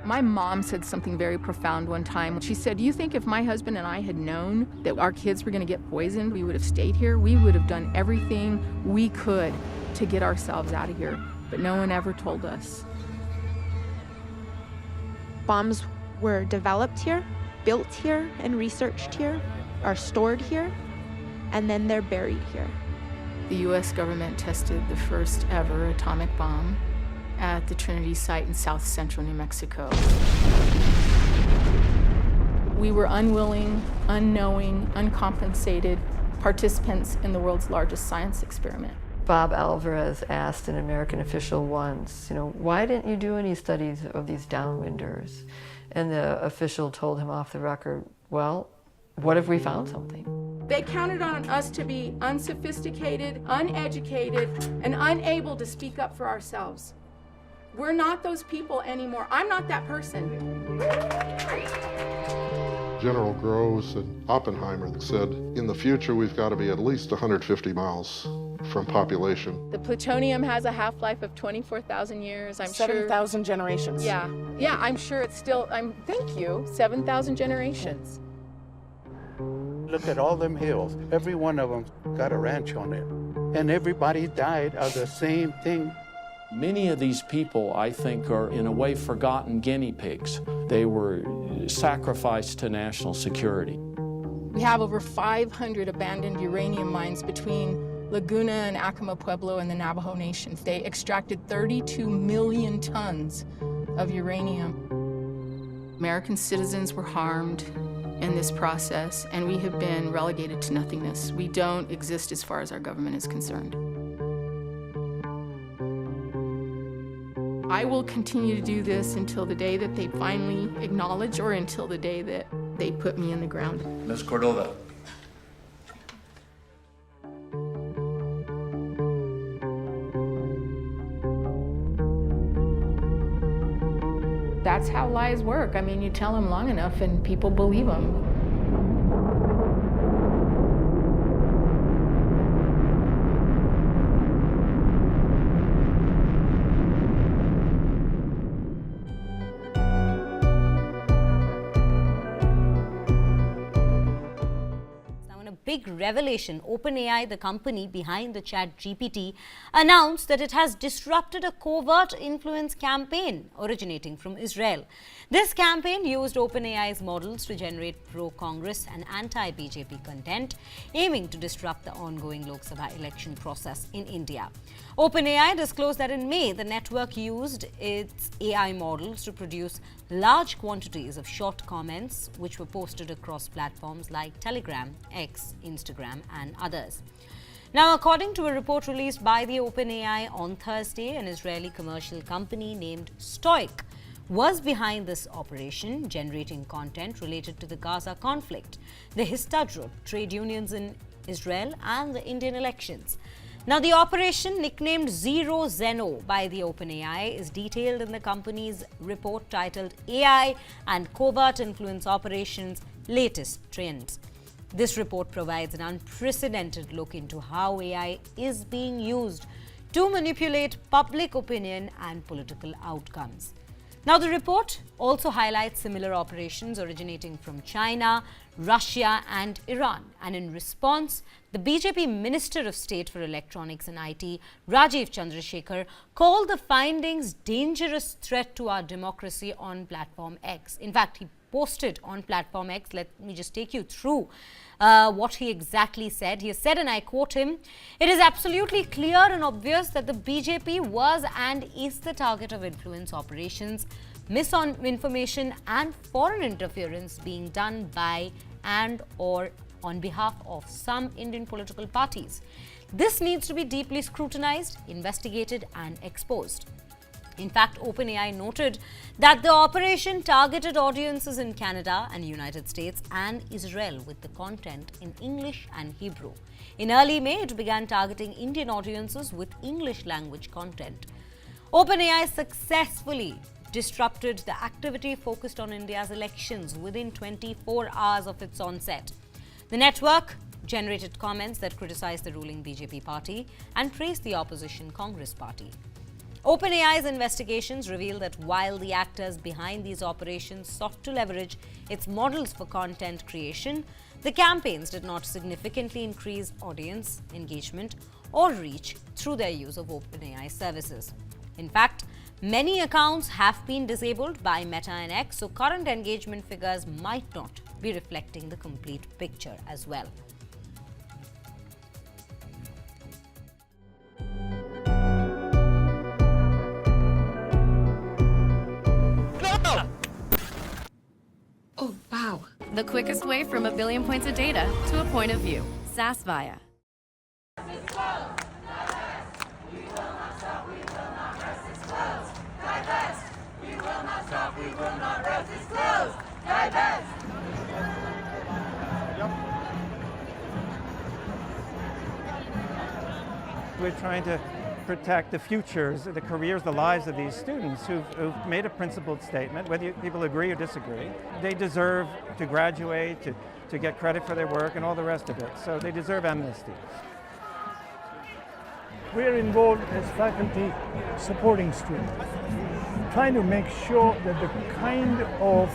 My mom said something very profound one time. She said, "Do you think if my husband and I had known that our kids were going to get poisoned, we would have stayed here? We would have done everything we could to get ourselves out of here." But no one ever told us. Bombs were developed here, built here, and researched here, are stored here, and then they're buried here. The U.S. government tested the first ever atomic bomb at the Trinity site in south central New Mexico. We were unwilling, unknowing, uncompensated participants in the world's largest science experiment. Bob Alvarez asked an American official once, why didn't you do any studies of these downwinders? And the official told him off the record, well, what if we found something? They counted on us to be unsophisticated, uneducated, and unable to speak up for ourselves. We're not those people anymore. I'm not that person. General Groves and Oppenheimer said, in the future, we've got to be at least 150 miles from population. The plutonium has a half-life of 24,000 years. I'm 7,000 generations. Yeah, I'm sure it's still, thank you, 7,000 generations. Look at all them hills. Every one of them got a ranch on it. And everybody died of the same thing. Many of these people, I think, are in a way forgotten guinea pigs. They were sacrificed to national security. We have over 500 abandoned uranium mines between Laguna and Acoma Pueblo and the Navajo Nation. They extracted 32 million tons of uranium. American citizens were harmed in this process, and we have been relegated to nothingness. We don't exist as far as our government is concerned. I will continue to do this until the day that they finally acknowledge or until the day that they put me in the ground. Ms. Cordova. That's how lies work. You tell them long enough and people believe them. Big revelation, OpenAI, the company behind the ChatGPT, announced that it has disrupted a covert influence campaign originating from Israel. This campaign used OpenAI's models to generate pro-Congress and anti-BJP content, aiming to disrupt the ongoing Lok Sabha election process in India. OpenAI disclosed that in May, the network used its AI models to produce large quantities of short comments, which were posted across platforms like Telegram, X, Instagram, and others. Now, according to a report released by the OpenAI on Thursday, an Israeli commercial company named Stoic was behind this operation, generating content related to the Gaza conflict, the Histadrut, trade unions in Israel, and the Indian elections. Now, the operation, nicknamed Zero Zeno by the OpenAI, is detailed in the company's report titled AI and Covert Influence Operations Latest Trends. This report provides an unprecedented look into how AI is being used to manipulate public opinion and political outcomes. Now, the report also highlights similar operations originating from China, Russia, and Iran. And in response, the BJP Minister of State for Electronics and IT, Rajiv Chandrasekhar, called the findings dangerous threat to our democracy on platform X. In fact, he posted on platform X. Let me just take you through what he exactly said. He said, and I quote him, "It is absolutely clear and obvious that the BJP was and is the target of influence operations, misinformation and foreign interference being done by and or on behalf of some Indian political parties. This needs to be deeply scrutinized, investigated and exposed." In fact, OpenAI noted that the operation targeted audiences in Canada and United States and Israel with the content in English and Hebrew. In early May, it began targeting Indian audiences with English language content. OpenAI successfully disrupted the activity focused on India's elections within 24 hours of its onset. The network generated comments that criticized the ruling BJP party and praised the opposition Congress party. OpenAI's investigations reveal that while the actors behind these operations sought to leverage its models for content creation, the campaigns did not significantly increase audience engagement or reach through their use of OpenAI services. In fact, many accounts have been disabled by Meta and X, so current engagement figures might not be reflecting the complete picture as well. Oh, wow. The quickest way from a billion points of data to a point of view. SAS Via. We're trying to protect the futures, the careers, the lives of these students who've made a principled statement, whether people agree or disagree. They deserve to graduate, to get credit for their work and all the rest of it. So they deserve amnesty. We're involved as faculty supporting students, trying to make sure that the kind of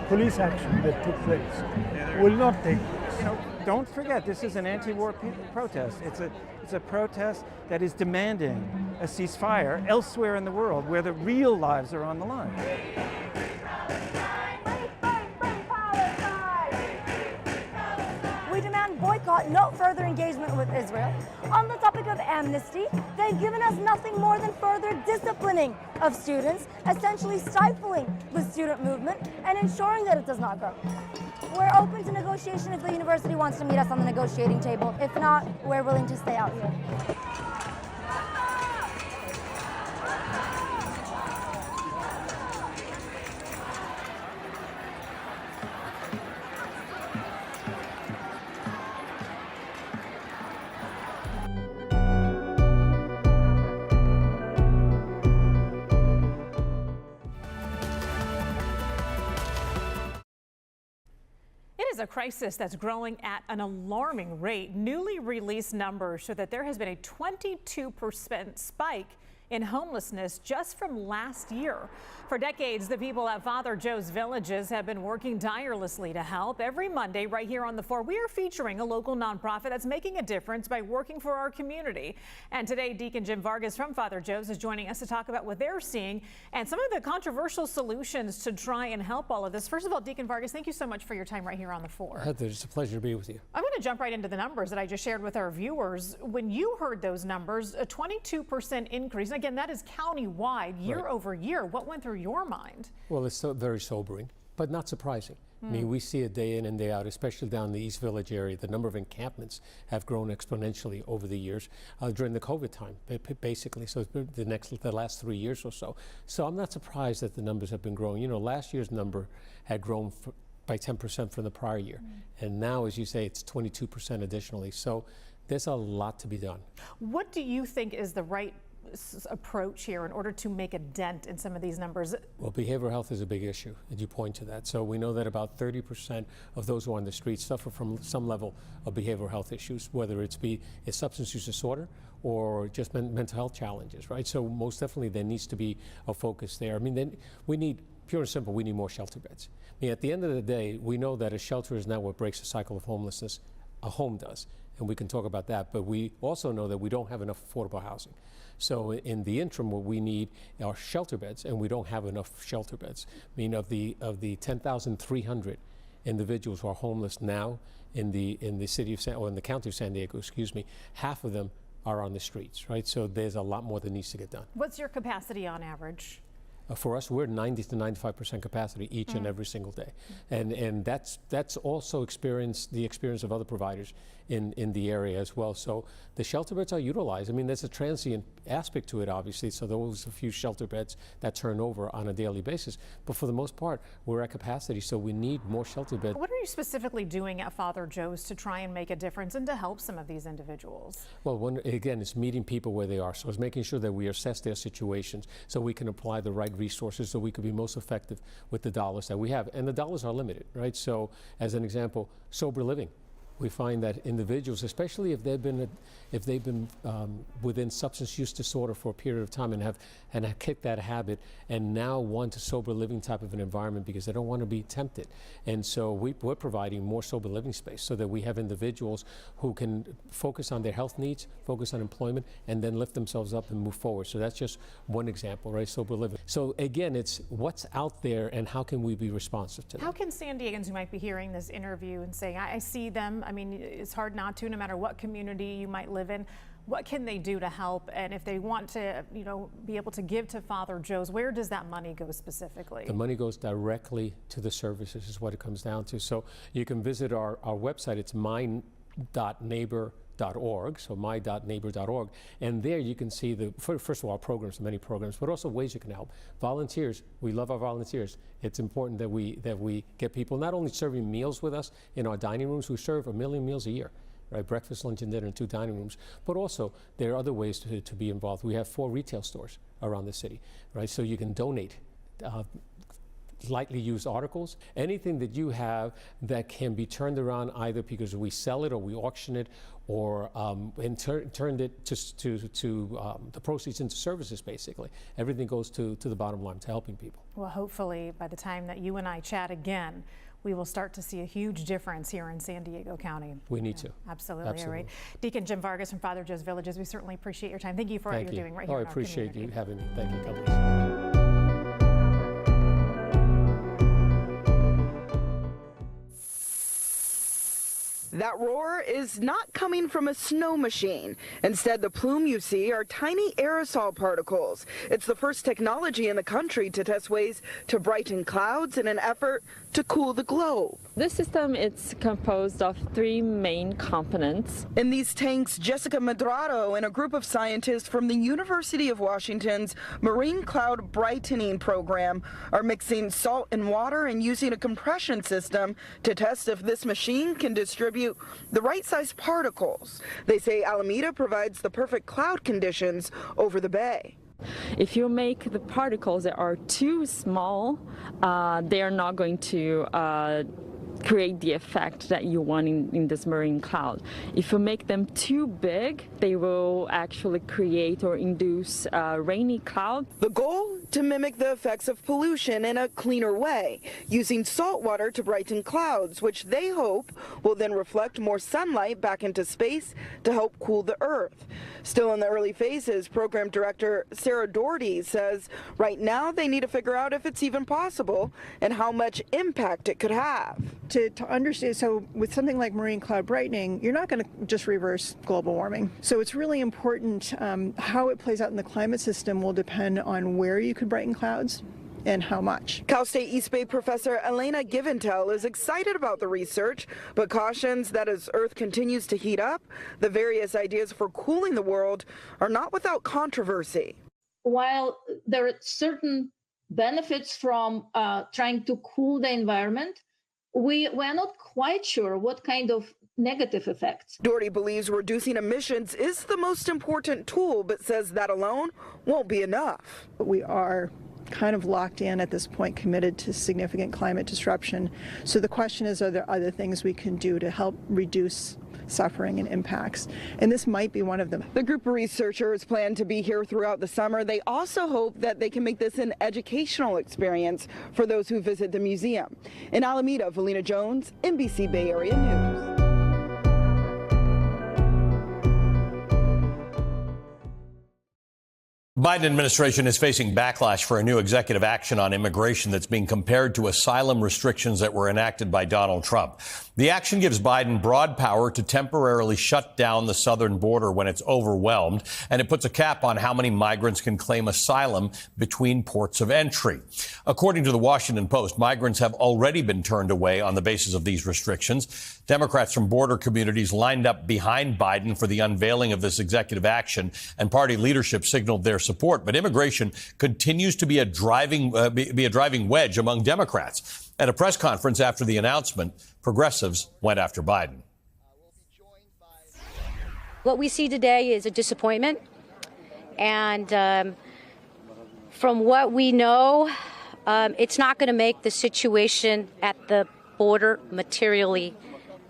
police action that took place will not take place. You know, don't forget, this is an anti-war protest. It's a protest that is demanding a ceasefire elsewhere in the world where the real lives are on the line. We demand boycott, no further engagement with Israel. On the topic of amnesty, they've given us nothing more than further disciplining of students, essentially stifling the student movement and ensuring that it does not grow. We're open to negotiation if the university wants to meet us on the negotiating table. If not, we're willing to stay out here. A crisis that's growing at an alarming rate. Newly released numbers show that there has been a 22% spike in homelessness just from last year. For decades, the people at Father Joe's villages have been working tirelessly to help. Every Monday, right here on The 4, we are featuring a local nonprofit that's making a difference by working for our community. And today, Deacon Jim Vargas from Father Joe's is joining us to talk about what they're seeing and some of the controversial solutions to try and help all of this. First of all, Deacon Vargas, thank you so much for your time right here on The 4. Heather, it's a pleasure to be with you. I'm going to jump right into the numbers that I just shared with our viewers. When you heard those numbers, a 22% increase, and again, that is county-wide, year over year. What went through your mind? Well, it's very sobering, but not surprising. I mean, we see it day in and day out, especially down in the East Village area. The number of encampments have grown exponentially over the years during the COVID time, basically. So it's been the last 3 years or so. So I'm not surprised that the numbers have been growing. You know, last year's number had grown by 10% from the prior year. And now, as you say, it's 22% additionally. So there's a lot to be done. What do you think is the right approach here in order to make a dent in some of these numbers? Well, behavioral health is a big issue, and you point to that. So we know that about 30% of those who are on the streets suffer from some level of behavioral health issues, whether it's substance use disorder or just mental health challenges, right? So most definitely there needs to be a focus there. I mean, then we need, pure and simple, we need more shelter beds. I mean, at the end of the day, we know that a shelter is not what breaks the cycle of homelessness. A home does, and we can talk about that, but we also know that we don't have enough affordable housing. So in the interim, what we need are shelter beds, and we don't have enough shelter beds. I mean, of the 10,300 individuals who are homeless now in the city of in the county of San Diego, excuse me, half of them are on the streets, right? So there's a lot more that needs to get done. What's your capacity on average? For us, we're 90 to 95% capacity each and every single day, and that's also the experience of other providers in the area as well. So the shelter beds are utilized. I mean, there's a transient aspect to it, obviously. So there was a few shelter beds that turn over on a daily basis, but for the most part, we're at capacity. So we need more shelter beds. What are you specifically doing at Father Joe's to try and make a difference and to help some of these individuals? Well, again, it's meeting people where they are. So it's making sure that we assess their situations so we can apply the right resources so we could be most effective with the dollars that we have. And the dollars are limited, right? So as an example, sober living. we find that individuals, especially if they've been within substance use disorder for a period of time and have kicked that habit and now want a sober living type of an environment because they don't want to be tempted. And so we're providing more sober living space so that we have individuals who can focus on their health needs, focus on employment, and then lift themselves up and move forward. So that's just one example, right? Sober living. So again, it's what's out there and how can we be responsive to that? How can San Diegans who might be hearing this interview and saying, I see them, I mean, it's hard not to, no matter what community you might live in, what can they do to help? And if they want to, you know, be able to give to Father Joe's, where does that money go specifically? The money goes directly to the services is what it comes down to. So you can visit our website. It's my.neighbor.org, so my.neighbor.org, and there you can see first of all, programs, many programs, but also ways you can help. Volunteers, we love our volunteers. It's important that we get people not only serving meals with us in our dining rooms, we serve 1 million meals a year. Right, breakfast, lunch, and dinner in 2 dining rooms. But also, there are other ways to be involved. We have 4 retail stores around the city, right? So you can donate lightly used articles, anything that you have that can be turned around either because we sell it or we auction it, or and turned it to the proceeds into services. Basically, everything goes to the bottom line, to helping people. Well, hopefully, by the time that you and I chat again, we will start to see a huge difference here in San Diego County. We need to. Absolutely. All right. Deacon Jim Vargas from Father Joe's Villages, we certainly appreciate your time. Thank you for what you're doing right here in our community. I appreciate you having me. Thank you. God bless. That roar is not coming from a snow machine. Instead, the plume you see are tiny aerosol particles. It's the first technology in the country to test ways to brighten clouds in an effort to cool the globe. This system is composed of 3 main components. In these tanks, Jessica Medrado and a group of scientists from the University of Washington's Marine Cloud Brightening Program are mixing salt and water and using a compression system to test if this machine can distribute the right size particles. They say Alameda provides the perfect cloud conditions over the bay. If you make the particles that are too small, they are not going to create the effect that you want in this marine cloud. If you make them too big, they will actually create or induce rainy clouds. The goal? To mimic the effects of pollution in a cleaner way, using salt water to brighten clouds, which they hope will then reflect more sunlight back into space to help cool the Earth. Still in the early phases, Program Director Sarah Doherty says right now they need to figure out if it's even possible and how much impact it could have. To understand, so with something like marine cloud brightening, you're not going to just reverse global warming. So it's really important how it plays out in the climate system will depend on where you could brighten clouds and how much. Cal State East Bay professor Elena Giventel is excited about the research, but cautions that as Earth continues to heat up, the various ideas for cooling the world are not without controversy. While there are certain benefits from trying to cool the environment, we're not quite sure what kind of negative effects. Doherty believes reducing emissions is the most important tool, but says that alone won't be enough. We are kind of locked in at this point, committed to significant climate disruption. So the question is, are there other things we can do to help reduce suffering and impacts? And this might be one of them. The group of researchers plan to be here throughout the summer. They also hope that they can make this an educational experience for those who visit the museum. In Alameda, Valina Jones, NBC Bay Area News. Biden administration is facing backlash for a new executive action on immigration that's being compared to asylum restrictions that were enacted by Donald Trump. The action gives Biden broad power to temporarily shut down the southern border when it's overwhelmed, and it puts a cap on how many migrants can claim asylum between ports of entry. According to the Washington Post, migrants have already been turned away on the basis of these restrictions. Democrats from border communities lined up behind Biden for the unveiling of this executive action, and party leadership signaled their support. But immigration continues to be a driving wedge among Democrats. At a press conference after the announcement, progressives went after Biden. What we see today is a disappointment. And from what we know, it's not going to make the situation at the border materially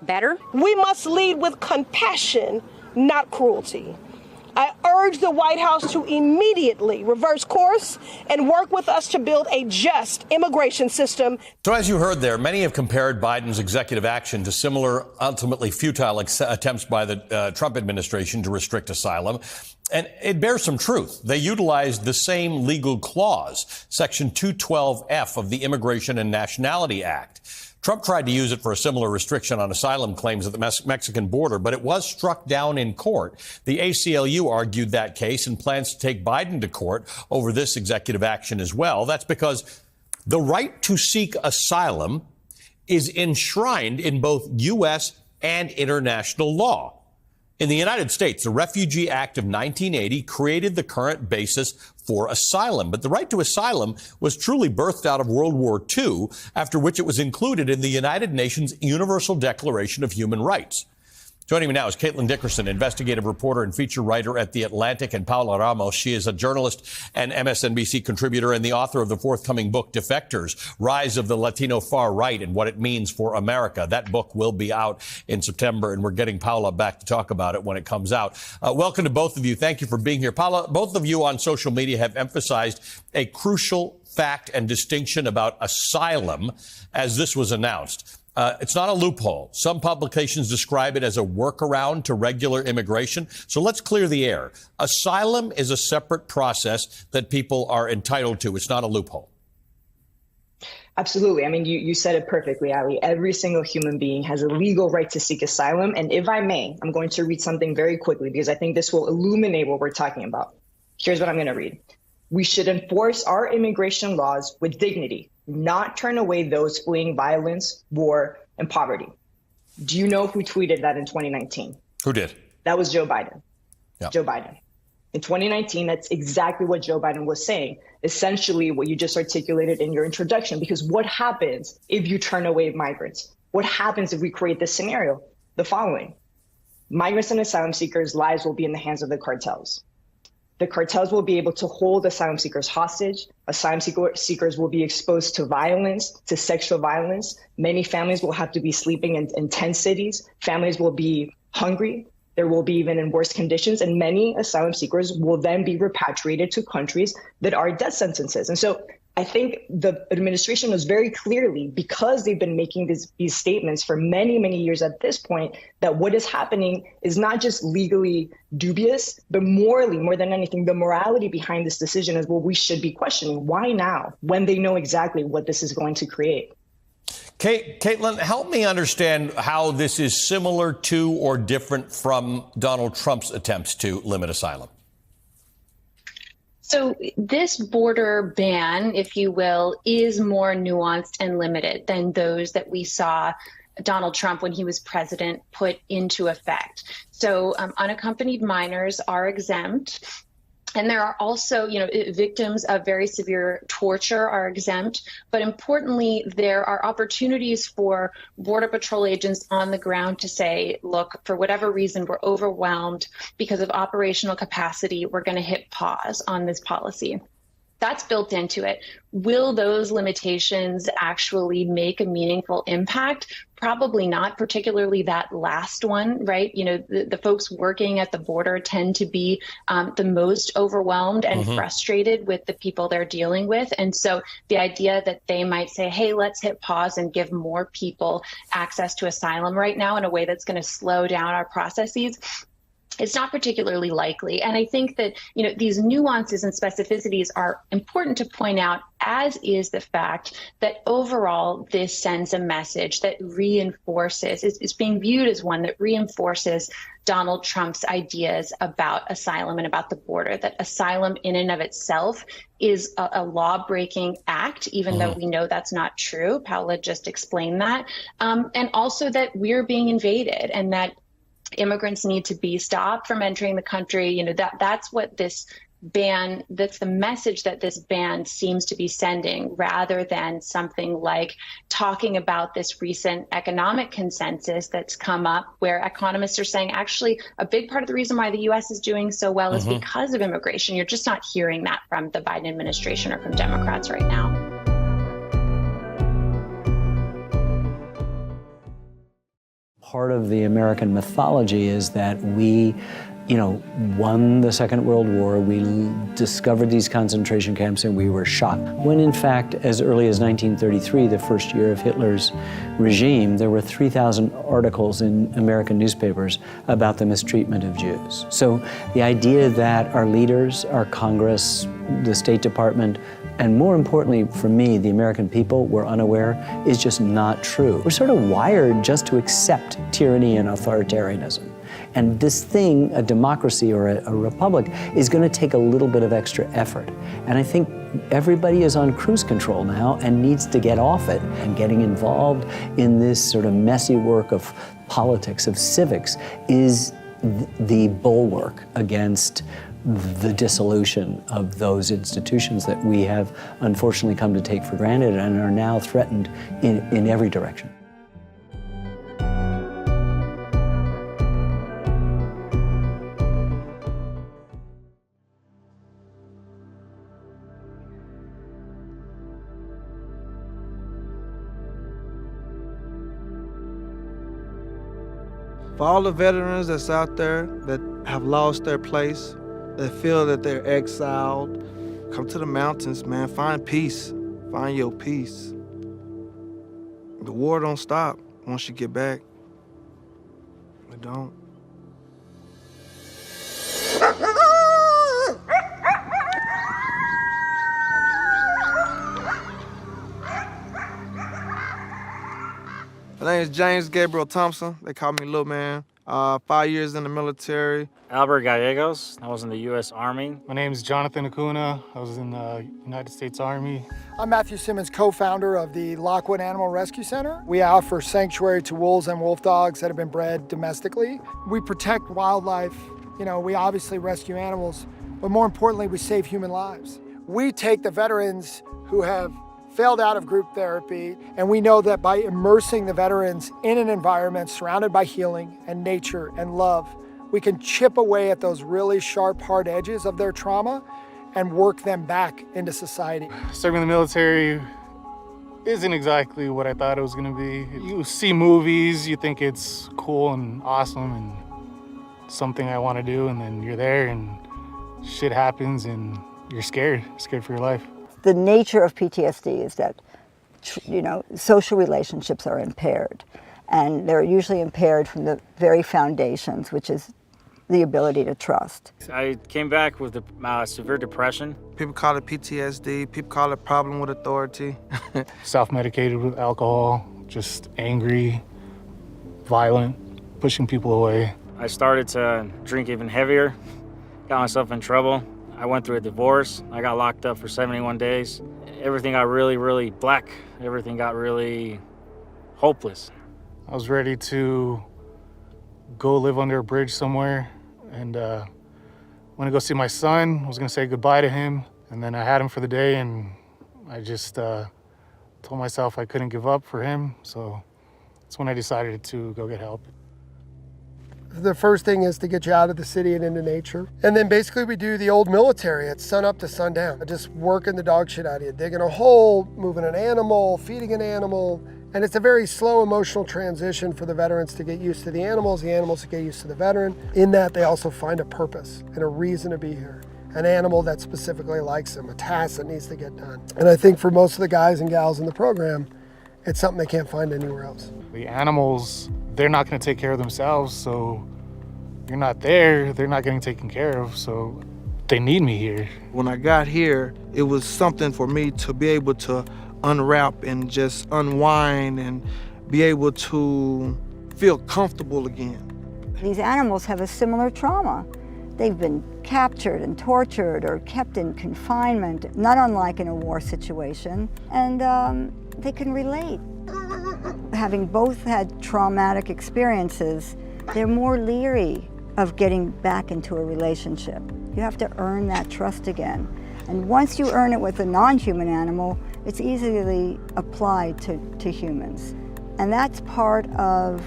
better? We must lead with compassion, not cruelty. I urge the White House to immediately reverse course and work with us to build a just immigration system. So as you heard there, many have compared Biden's executive action to similar, ultimately futile attempts by the Trump administration to restrict asylum. And it bears some truth. They utilized the same legal clause, Section 212F of the Immigration and Nationality Act. Trump tried to use it for a similar restriction on asylum claims at the Mexican border, but it was struck down in court. The ACLU argued that case and plans to take Biden to court over this executive action as well. That's because the right to seek asylum is enshrined in both U.S. and international law. In the United States, the Refugee Act of 1980 created the current basis for asylum. But the right to asylum was truly birthed out of World War II, after which it was included in the United Nations Universal Declaration of Human Rights. Joining me now is Caitlin Dickerson, investigative reporter and feature writer at The Atlantic, and Paula Ramos. She is a journalist and MSNBC contributor and the author of the forthcoming book, Defectors, Rise of the Latino Far Right and What It Means for America. That book will be out in September, and we're getting Paula back to talk about it when it comes out. Welcome to both of you. Thank you for being here. Paula, both of you on social media have emphasized a crucial fact and distinction about asylum as this was announced. It's not a loophole. Some publications describe it as a workaround to regular immigration. So let's clear the air. Asylum is a separate process that people are entitled to. It's not a loophole. Absolutely. I mean, you said it perfectly, Ali. Every single human being has a legal right to seek asylum. And if I may, I'm going to read something very quickly because I think this will illuminate what we're talking about. Here's what I'm going to read. We should enforce our immigration laws with dignity, not turn away those fleeing violence, war, and poverty. Do you know who tweeted that in 2019? Who did? That was Joe Biden. Yeah. Joe Biden. In 2019, that's exactly what Joe Biden was saying, essentially what you just articulated in your introduction, because what happens if you turn away migrants? What happens if we create this scenario? The following. Migrants and asylum seekers' lives will be in the hands of the cartels. The cartels will be able to hold asylum seekers hostage. Asylum seekers will be exposed to violence, to sexual violence. Many families will have to be sleeping in tent cities. Families will be hungry. There will be even in worse conditions. And many asylum seekers will then be repatriated to countries that are death sentences. And so I think the administration was very clearly, because they've been making these statements for many, many years at this point, that what is happening is not just legally dubious, but morally, more than anything, the morality behind this decision is what we should be questioning. Why now, when they know exactly what this is going to create? Caitlin, help me understand how this is similar to or different from Donald Trump's attempts to limit asylum. So this border ban, if you will, is more nuanced and limited than those that we saw Donald Trump, when he was president, put into effect. So unaccompanied minors are exempt. And there are also, victims of very severe torture are exempt. But importantly, there are opportunities for Border Patrol agents on the ground to say, look, for whatever reason, we're overwhelmed because of operational capacity. We're going to hit pause on this policy. That's built into it. Will those limitations actually make a meaningful impact? Probably not, particularly that last one, right? The folks working at the border tend to be the most overwhelmed and frustrated with the people they're dealing with. And so the idea that they might say, hey, let's hit pause and give more people access to asylum right now in a way that's going to slow down our processes, it's not particularly likely. And I think that, these nuances and specificities are important to point out, as is the fact that overall this sends a message that reinforces, is being viewed as one that reinforces Donald Trump's ideas about asylum and about the border, that asylum in and of itself is a law-breaking act, even though we know that's not true. Paula just explained that. And also that we're being invaded and that immigrants need to be stopped from entering the country. That's what this ban, that's the message that this ban seems to be sending, rather than something like talking about this recent economic consensus that's come up, where economists are saying, actually, a big part of the reason why the U.S. is doing so well is because of immigration. You're just not hearing that from the Biden administration or from Democrats right now. Part of the American mythology is that we, won the Second World War, we discovered these concentration camps and we were shocked. When in fact, as early as 1933, the first year of Hitler's regime, there were 3,000 articles in American newspapers about the mistreatment of Jews. So the idea that our leaders, our Congress, the State Department, and more importantly for me, the American people were unaware is just not true. We're sort of wired just to accept tyranny and authoritarianism. And this thing, a democracy or a republic, is going to take a little bit of extra effort. And I think everybody is on cruise control now and needs to get off it. And getting involved in this sort of messy work of politics, of civics, is the bulwark against the dissolution of those institutions that we have unfortunately come to take for granted and are now threatened in every direction. For all the veterans that's out there that have lost their place, that feel that they're exiled, come to the mountains, man. Find peace. Find your peace. The war don't stop once you get back. It don't. My name is James Gabriel Thompson. They call me Little Man. 5 years in the military. Albert Gallegos. I was in the U.S. Army. My name is Jonathan Acuna. I was in the United States Army. I'm Matthew Simmons, co-founder of the Lockwood Animal Rescue Center. We offer sanctuary to wolves and wolf dogs that have been bred domestically. We protect wildlife. We obviously rescue animals, but more importantly, we save human lives. We take the veterans who have failed out of group therapy, and we know that by immersing the veterans in an environment surrounded by healing and nature and love, we can chip away at those really sharp, hard edges of their trauma and work them back into society. Serving in the military isn't exactly what I thought it was gonna be. You see movies, you think it's cool and awesome and something I wanna do, and then you're there and shit happens and you're scared for your life. The nature of PTSD is that, social relationships are impaired, and they're usually impaired from the very foundations, which is the ability to trust. I came back with severe depression. People call it PTSD. People call it problem with authority. Self-medicated with alcohol, just angry, violent, pushing people away. I started to drink even heavier, got myself in trouble. I went through a divorce. I got locked up for 71 days. Everything got really, really black. Everything got really hopeless. I was ready to go live under a bridge somewhere and went to go see my son. I was gonna say goodbye to him, and then I had him for the day, and I just told myself I couldn't give up for him, so that's when I decided to go get help. The first thing is to get you out of the city and into nature. And then basically we do the old military. It's sun up to sundown. Just working the dog shit out of you, digging a hole, moving an animal, feeding an animal. And it's a very slow emotional transition for the veterans to get used to the animals to get used to the veteran. In that they also find a purpose and a reason to be here. An animal that specifically likes them, a task that needs to get done. And I think for most of the guys and gals in the program, it's something they can't find anywhere else. The animals, they're not gonna take care of themselves, so you're not there, they're not getting taken care of, so they need me here. When I got here, it was something for me to be able to unwrap and just unwind and be able to feel comfortable again. These animals have a similar trauma. They've been captured and tortured or kept in confinement, not unlike in a war situation, and they can relate. Having both had traumatic experiences, they're more leery of getting back into a relationship. You have to earn that trust again. And once you earn it with a non-human animal, it's easily applied to humans. And that's part of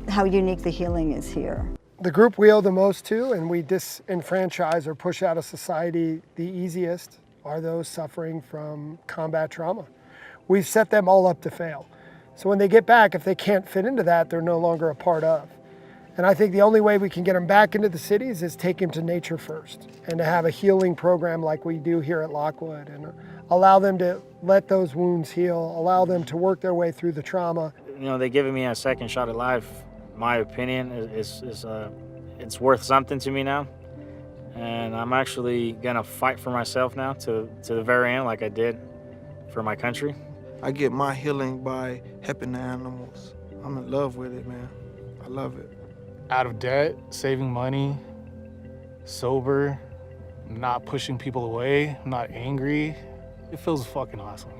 how unique the healing is here. The group we owe the most to, and we disenfranchise or push out of society the easiest, are those suffering from combat trauma. We've set them all up to fail. So when they get back, if they can't fit into that, they're no longer a part of. And I think the only way we can get them back into the cities is take them to nature first and to have a healing program like we do here at Lockwood and allow them to let those wounds heal, allow them to work their way through the trauma. You know, they're giving me a second shot at life. My opinion is it's worth something to me now. And I'm actually gonna fight for myself now to the very end, like I did for my country. I get my healing by helping the animals. I'm in love with it, man. I love it. Out of debt, saving money, sober, not pushing people away, not angry. It feels fucking awesome.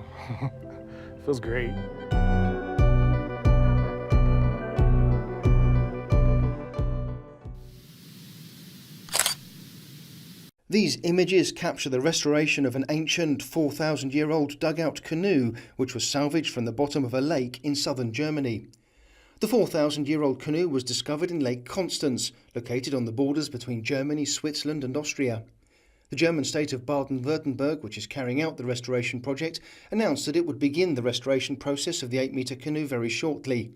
It feels great. These images capture the restoration of an ancient 4,000-year-old dugout canoe which was salvaged from the bottom of a lake in southern Germany. The 4,000-year-old canoe was discovered in Lake Constance, located on the borders between Germany, Switzerland and Austria. The German state of Baden-Württemberg, which is carrying out the restoration project, announced that it would begin the restoration process of the 8-metre canoe very shortly.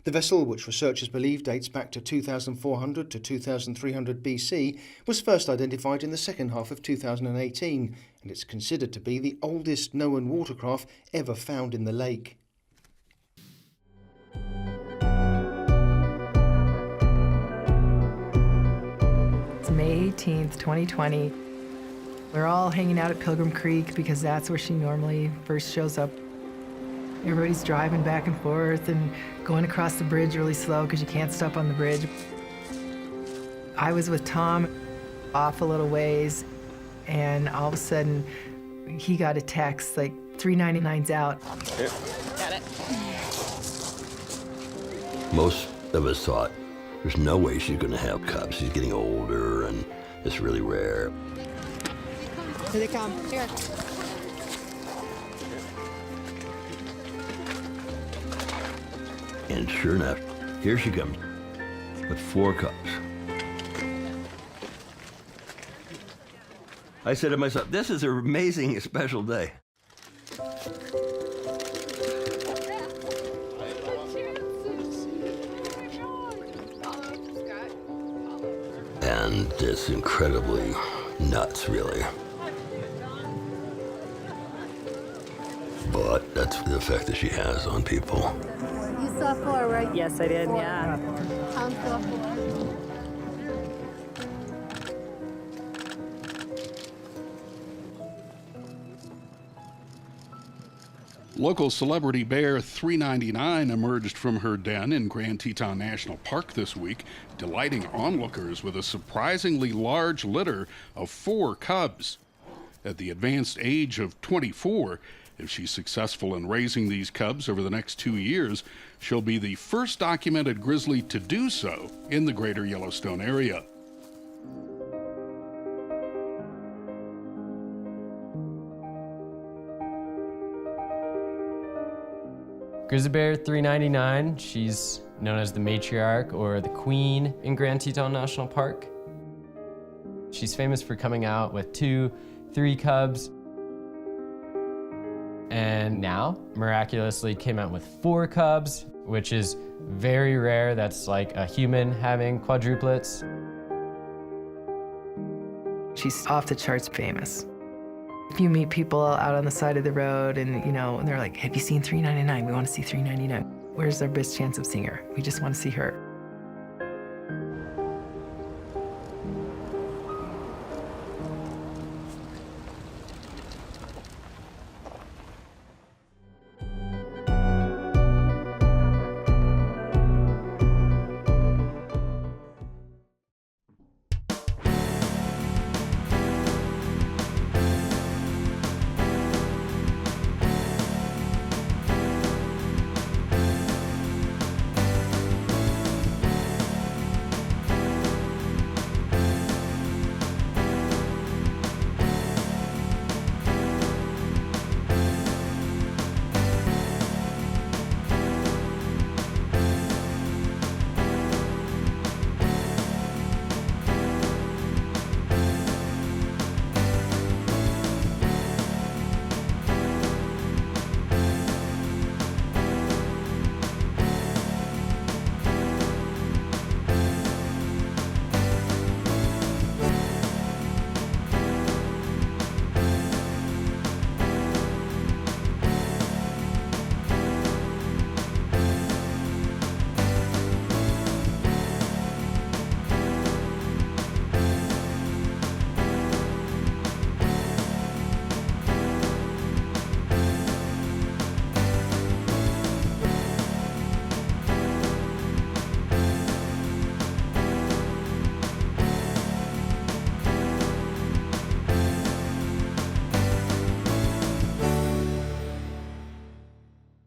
The vessel, which researchers believe dates back to 2400 to 2300 BC, was first identified in the second half of 2018, and it's considered to be the oldest known watercraft ever found in the lake. It's May 18th, 2020. We're all hanging out at Pilgrim Creek because that's where she normally first shows up. Everybody's driving back and forth and going across the bridge really slow because you can't stop on the bridge. I was with Tom off a little ways, and all of a sudden he got a text like $3.99's out. Here. Got it. Most of us thought there's no way she's going to have cubs. She's getting older and it's really rare. Here they come. Here. And sure enough, here she comes with 4 cubs. I said to myself, this is an amazing, special day. And it's incredibly nuts, really. But that's the effect that she has on people. You saw 4, right? Yes, I did, 4. Yeah. Tom saw 4. Local celebrity bear 399 emerged from her den in Grand Teton National Park this week, delighting onlookers with a surprisingly large litter of 4 cubs. At the advanced age of 24, if she's successful in raising these cubs over the next 2 years, she'll be the first documented grizzly to do so in the greater Yellowstone area. Grizzly bear 399, she's known as the matriarch or the queen in Grand Teton National Park. She's famous for coming out with 2, 3 cubs, and now miraculously came out with 4 cubs, which is very rare. That's like a human having quadruplets. She's off the charts famous. If you meet people out on the side of the road and, you know, and they're like, have you seen 399? We want to see 399. Where's our best chance of seeing her? We just want to see her.